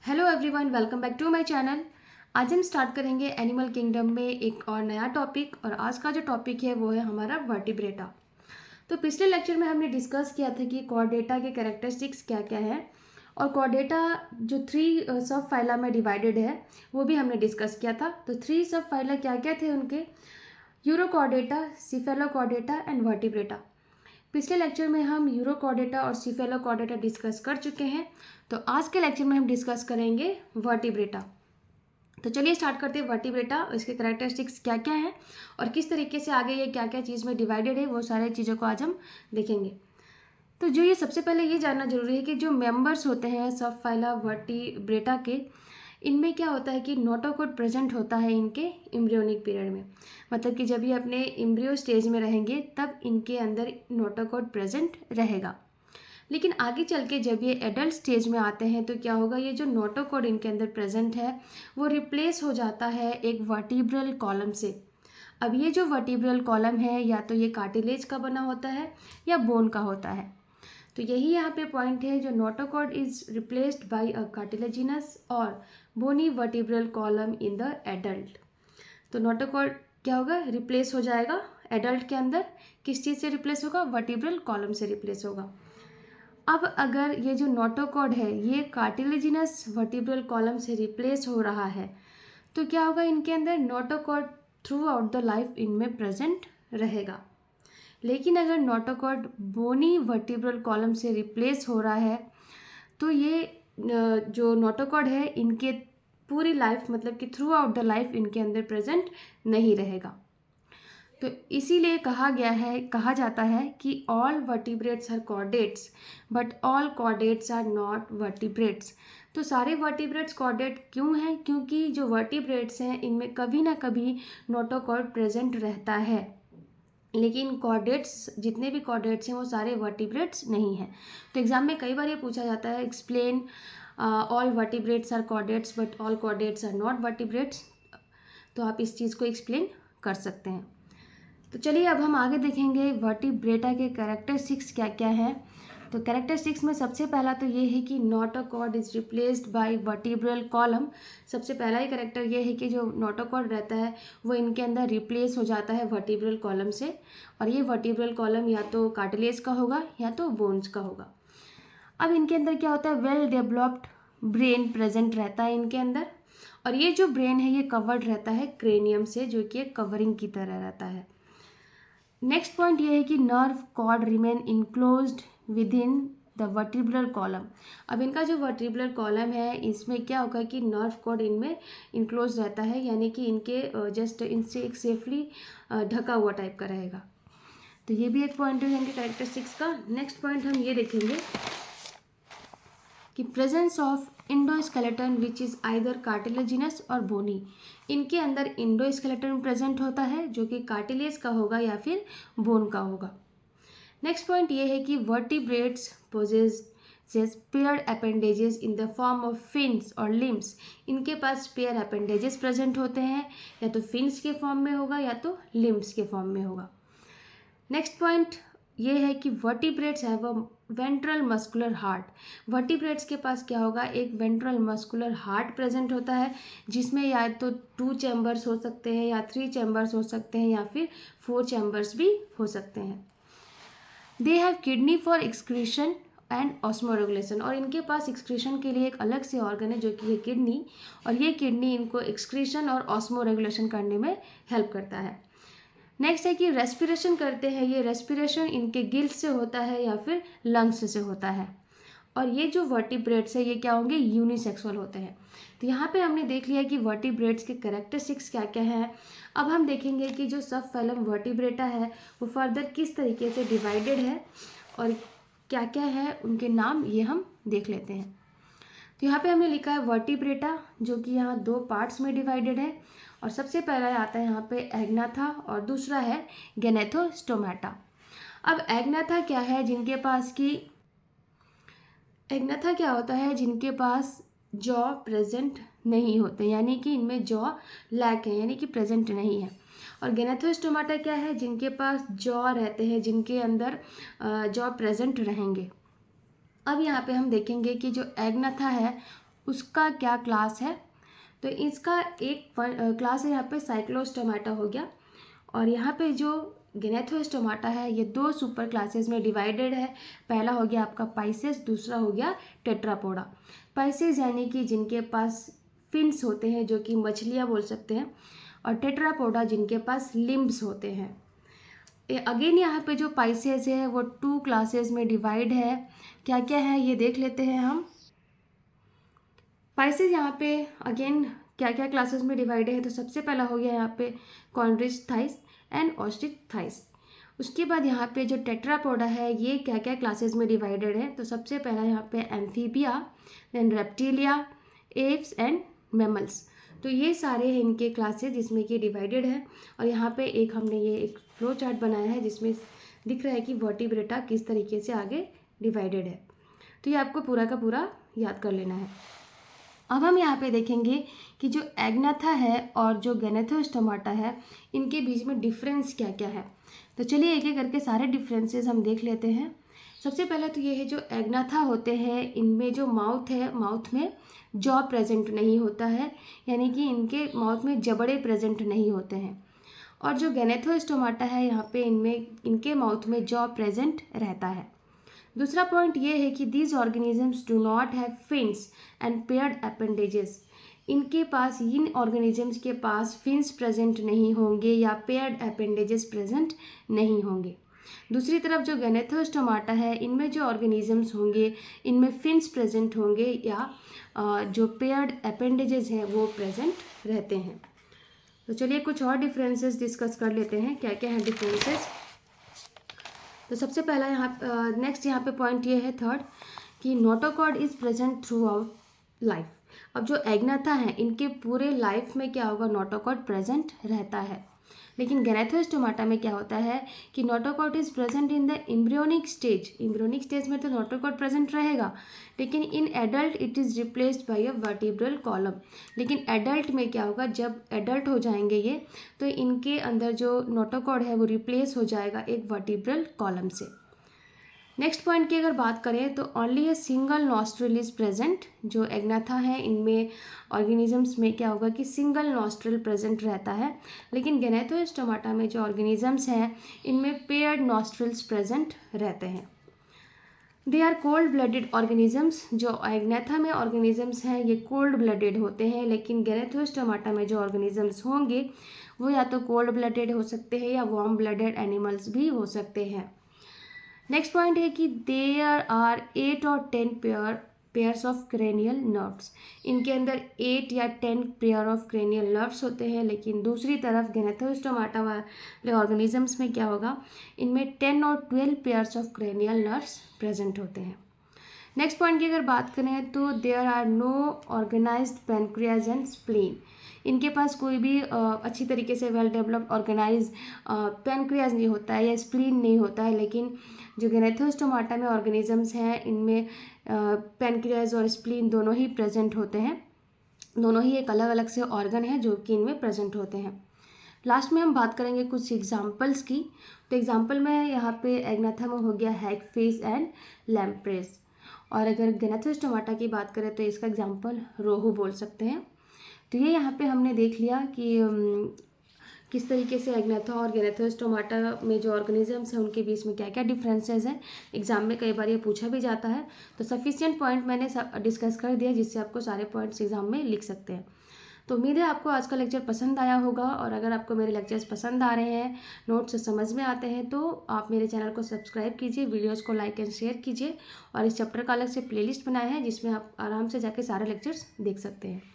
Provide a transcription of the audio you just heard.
Hello everyone, welcome back to my channel. आज हम start करेंगे एनिमल किंगडम में एक और नया टॉपिक। और आज का जो टॉपिक है वो है हमारा वर्टिब्रेटा। तो पिछले लेक्चर में हमने डिस्कस किया था कि कॉर्डेटा के कैरेक्टरिस्टिक्स क्या क्या है, और कॉर्डेटा जो 3 सब फाइला में डिवाइडेड है वो भी हमने डिस्कस किया था। तो 3 सब फाइला क्या क्या थे उनके? Urochordata, cephalochordata and vertebrata. पिछले लेक्चर में हम यूरोकॉर्डेटा और सिफेलोकॉर्डेटा डिस्कस कर चुके हैं। तो आज के लेक्चर में हम डिस्कस करेंगे वर्टिब्रेटा। तो चलिए स्टार्ट करते हैं वर्टिब्रेटा, इसके कैरेक्टरिस्टिक्स क्या क्या है और किस तरीके से आगे ये क्या क्या चीज़ में डिवाइडेड है, वो सारे चीज़ों को आज हम देखेंगे। तो जो ये सबसे पहले ये जानना जरूरी है कि जो मेंबर्स होते हैं सब फाइला वर्टिब्रेटा के, इनमें क्या होता है कि नोटोकॉर्ड प्रेजेंट होता है इनके एम्ब्रियोनिक पीरियड में। मतलब कि जब ये अपने एम्ब्रियो स्टेज में रहेंगे तब इनके अंदर नोटोकॉर्ड प्रेजेंट रहेगा। लेकिन आगे चल के जब ये एडल्ट स्टेज में आते हैं तो क्या होगा, ये जो नोटोकॉर्ड इनके अंदर प्रेजेंट है वो रिप्लेस हो जाता है एक वर्टिब्रल कॉलम से। अब ये जो वर्टिब्रल कॉलम है या तो ये कार्टिलेज का बना होता है या बोन का होता है। तो यही यहाँ पे पॉइंट है, जो notochord is replaced by a cartilaginous और bony vertebral column in the adult. तो नोटोकॉर्ड क्या होगा, रिप्लेस हो जाएगा एडल्ट के अंदर। किस चीज़ से रिप्लेस होगा? वर्टिब्रल कॉलम से रिप्लेस होगा। अब अगर ये जो नोटोकॉर्ड है ये कार्टिलेजिनस वर्टिब्रल कॉलम से रिप्लेस हो रहा है तो क्या होगा, इनके अंदर notochord through out the life इनमें प्रेजेंट रहेगा। लेकिन अगर नोटोकॉर्ड बोनी वर्टिब्रल कॉलम से रिप्लेस हो रहा है तो ये जो नोटोकॉर्ड है इनके पूरी लाइफ, मतलब कि थ्रू आउट द लाइफ इनके अंदर प्रेजेंट नहीं रहेगा। तो इसीलिए कहा जाता है कि all vertebrates are chordates but all chordates are not vertebrates. तो सारे वर्टिब्रेट्स कॉर्डेट क्यों हैं? क्योंकि जो वर्टिब्रेट्स हैं इनमें कभी ना कभी नोटोकॉर्ड प्रेजेंट रहता है, लेकिन कॉर्डेट्स, जितने भी कॉर्डेट्स हैं वो सारे वर्टिब्रेट्स नहीं हैं। तो एग्जाम में कई बार ये पूछा जाता है, explain all vertebrates are chordates but all chordates are not vertebrates. तो आप इस चीज़ को एक्सप्लेन कर सकते हैं। तो चलिए अब हम आगे देखेंगे वर्टिब्रेटा के कैरेक्टरिस्टिक्स क्या क्या है। तो कैरेक्टरिस्टिक्स में सबसे पहला तो ये है कि notochord is replaced bye vertebral column. सबसे पहला ही कैरेक्टर ये है कि जो नोटोकॉर्ड रहता है वो इनके अंदर रिप्लेस हो जाता है वर्टिब्रल कॉलम से। और ये वर्टिब्रल कॉलम या तो कार्टिलेज का होगा या तो बोन्स का होगा। अब इनके अंदर क्या होता है, वेल डेवलप्ड ब्रेन प्रेजेंट रहता है इनके अंदर। और ये जो ब्रेन है ये कवर्ड रहता है क्रेनियम से, जो कि एक कवरिंग की तरह रहता है। नेक्स्ट पॉइंट ये है कि nerve cord remain enclosed within the vertebral column. अब इनका जो वर्टिब्रल कॉलम है इसमें क्या होगा कि नर्व कॉर्ड इनमें इनक्लोज रहता है, यानी कि इनके जस्ट इनसे एक सेफली ढका हुआ टाइप का रहेगा। तो ये भी एक पॉइंट है इनके कैरेक्टरिस्टिक्स का। नेक्स्ट पॉइंट हम ये देखेंगे कि presence of endoskeleton which is either cartilaginous और बोनी। इनके अंदर इंडोस्केलेटन प्रेजेंट होता है जो कि कार्टिलेज का होगा या फिर बोन का होगा। नेक्स्ट पॉइंट ये है कि vertebrates possess pair appendages in the form of fins और लिम्स। इनके पास पेयर अपेंडेजेस प्रेजेंट होते हैं, या तो फिन्स के फॉर्म में होगा या तो लिम्स के फॉर्म में होगा। नेक्स्ट पॉइंट ये है कि vertebrates have a ventral muscular heart. Vertebrates के पास क्या होगा, एक वेंट्रल मस्कुलर हार्ट प्रेजेंट होता है, जिसमें या तो 2 चैम्बर्स हो सकते हैं या 3 चैम्बर्स हो सकते हैं या फिर 4 चैम्बर्स भी हो सकते हैं। They have kidney for excretion and osmoregulation. और इनके पास एक्सक्रीशन के लिए एक अलग से ऑर्गन है जो कि है किडनी, और ये किडनी इनको एक्सक्रीशन और ऑस्मोरेगुलेशन करने में हेल्प करता है। नेक्स्ट है कि रेस्पिरेशन करते हैं, ये रेस्पिरेशन इनके गिल्स से होता है या फिर लंग्स से होता है। और ये जो वर्टिब्रेट्स है ये क्या होंगे, यूनिसेक्सुअल होते हैं। तो यहाँ पे हमने देख लिया कि वर्टिब्रेट्स के कैरेक्टरिस्टिक्स क्या क्या हैं। अब हम देखेंगे कि जो सब फैलम वर्टिब्रेटा है वो फर्दर किस तरीके से डिवाइडेड है और क्या क्या है उनके नाम, ये हम देख लेते हैं। तो यहाँ पे हमने लिखा है वर्टिब्रेटा, जो कि यहाँ 2 पार्ट्स में डिवाइडेड है। और सबसे पहला आता है यहाँ पे एग्नाथा और दूसरा है गैनेथोस्टोमाटा। अब एग्नाथा क्या है, एग्नाथा क्या होता है, जिनके पास जॉ प्रेजेंट नहीं होते, यानी कि इनमें जॉ लैक है, यानी कि प्रेजेंट नहीं है। और गैनेथोस्टोमाटा क्या है, जिनके पास जॉ रहते हैं, जिनके अंदर जॉ प्रेजेंट रहेंगे। अब यहाँ पे हम देखेंगे कि जो एग्नाथा है उसका क्या क्लास है। तो इसका एक क्लास है यहाँ पे साइक्लोस्टोमाटा हो गया, और यहाँ पे जो गैनेथोस्टोमाटा है ये दो सुपर क्लासेस में डिवाइडेड है। पहला हो गया आपका पाइसेस, दूसरा हो गया टेट्रापोडा। पाइसेस यानी कि जिनके पास फिन्स होते हैं जो कि मछलियाँ बोल सकते हैं, और टेट्रापोडा जिनके पास लिम्ब्स होते हैं। अगेन यहाँ पे जो पाइसेस है वो टू क्लासेस में डिवाइड है। क्या क्या है ये देख लेते हैं हम। पाइसेस यहाँ पे अगेन क्या क्या क्लासेस में डिवाइड है, तो सबसे पहला हो गया यहाँ पे कॉन्ड्रिच थाइस एंड ऑस्ट्रिच थाइस। उसके बाद यहाँ पे जो टेट्रापोडा है ये क्या क्या क्लासेस में डिवाइडेड है, तो सबसे पहला यहाँ पे Amphibia, then Reptilia, apes and mammals. तो ये सारे हैं इनके क्लासेस जिसमें कि डिवाइडेड है। और यहाँ पे एक हमने ये एक फ्लो चार्ट बनाया है जिसमें दिख रहा है कि वर्टिब्रेटा किस तरीके से आगे डिवाइडेड है। तो ये आपको पूरा का पूरा याद कर लेना है। अब हम यहाँ पे देखेंगे कि जो एग्नाथा है और जो गैनेथोस्टोमाटा है इनके बीच में डिफरेंस क्या क्या है। तो चलिए एक एक करके सारे डिफरेंसेस हम देख लेते हैं। सबसे पहले तो ये है जो एग्नाथा होते हैं इनमें जो माउथ है, माउथ में जॉ प्रेजेंट नहीं होता है, यानी कि इनके माउथ में जबड़े प्रेजेंट नहीं होते हैं। और जो गैनेथोस्टोमाटा है यहाँ पे इनमें इनके माउथ में जॉ प्रेजेंट रहता है। दूसरा पॉइंट ये है कि these organisms do not have fins and paired appendages. इनके पास, इन ऑर्गेनिजम्स के पास फिन्स प्रेजेंट नहीं होंगे या पेयर्ड अपेंडेजेस प्रेजेंट नहीं होंगे। दूसरी तरफ जो गैनेथोस्टोमाटा है इनमें जो ऑर्गेनिजम्स होंगे इनमें फिन्स प्रेजेंट होंगे या जो पेयर्ड अपेंडेजेस हैं वो प्रेजेंट रहते हैं। तो चलिए कुछ और डिफरेंसेस डिस्कस कर लेते हैं, क्या क्या हैं डिफरेंसेस। तो सबसे पहला नेक्स्ट यहाँ पे पॉइंट ये है थर्ड कि notochord is present through out life. अब जो एग्नाथा है इनके पूरे लाइफ में क्या होगा, नोटोकॉर्ड प्रेजेंट रहता है। लेकिन गैनेथोस्टोमाटा में क्या होता है कि notochord is present in the embryonic stage. Embryonic stage में तो नोटोकॉर्ड प्रेजेंट रहेगा, लेकिन in adult it is replaced by a vertebral column. लेकिन एडल्ट में क्या होगा, जब एडल्ट हो जाएंगे ये तो इनके अंदर जो नोटोकॉर्ड है वो रिप्लेस हो जाएगा एक वर्टिब्रल कॉलम से। नेक्स्ट पॉइंट की अगर बात करें तो only a single nostril is present. जो एग्नाथा है इनमें ऑर्गेनिजम्स में क्या होगा कि सिंगल नॉस्ट्रिल प्रेजेंट रहता है, लेकिन गैनेथोस्टोमाटा में जो ऑर्गेनिजम्स हैं इनमें पेयर्ड नॉस्ट्रिल्स प्रेजेंट रहते हैं। They are cold blooded organisms. जो एग्नाथा में ऑर्गेनिजम्स हैं ये कोल्ड ब्लडेड होते हैं, लेकिन गैनेथोस्टोमाटा में जो ऑर्गेनिजम्स होंगे वो या तो कोल्ड ब्लडेड हो सकते हैं या वार्म ब्लडेड एनिमल्स भी हो सकते हैं। नेक्स्ट पॉइंट है कि देयर आर 8 और 10 पेयर्स ऑफ क्रेनियल नर्व्स। इनके अंदर 8 या 10 पेयर ऑफ क्रेनियल नर्व्स होते हैं, लेकिन दूसरी तरफ गैनेथोस्टोमाटा वाले ऑर्गेनिजम्स में क्या होगा, इनमें 10 और 12 pairs of cranial nerves present होते हैं। नेक्स्ट पॉइंट की अगर बात करें तो there are no organised pancreas and spleen. इनके पास कोई भी अच्छी तरीके से वेल डेवलप्ड ऑर्गेनाइज पैनक्रियाज नहीं होता है या स्प्लीन नहीं होता है, लेकिन जो गैनेथोस्टोमाटा में ऑर्गेनिजम्स हैं इनमें पैनक्रियाज और स्प्लीन दोनों ही प्रेजेंट होते हैं। दोनों ही एक अलग अलग से ऑर्गन है जो कि इनमें प्रेजेंट होते हैं। लास्ट में हम बात करेंगे कुछ एग्जाम्पल्स की। तो एग्जाम्पल में यहाँ पे एग्नाथा में हो गया हैगफिश एंड लैम्प्रेस, और अगर गैनेथोस्टोमाटा की बात करें तो इसका एग्जाम्पल रोहू बोल सकते हैं। तो ये यहाँ पे हमने देख लिया कि किस तरीके से एग्नाथा और गैनेथोस्टोमाटा में जो ऑर्गेनिजम्स हैं उनके बीच में क्या क्या डिफरेंसेस हैं। एग्जाम में कई बार ये पूछा भी जाता है, तो सफिशिएंट पॉइंट मैंने डिस्कस कर दिया जिससे आपको सारे पॉइंट्स एग्जाम में लिख सकते हैं। तो उम्मीद है आपको आज का लेक्चर पसंद आया होगा, और अगर आपको मेरे लेक्चर्स पसंद आ रहे हैं, नोट्स समझ में आते हैं, तो आप मेरे चैनल को सब्सक्राइब कीजिए, वीडियोस को लाइक एंड शेयर कीजिए, और इस चैप्टर का अलग से प्लेलिस्ट बनाया है जिसमें आप आराम से जाके सारे लेक्चर्स देख सकते हैं।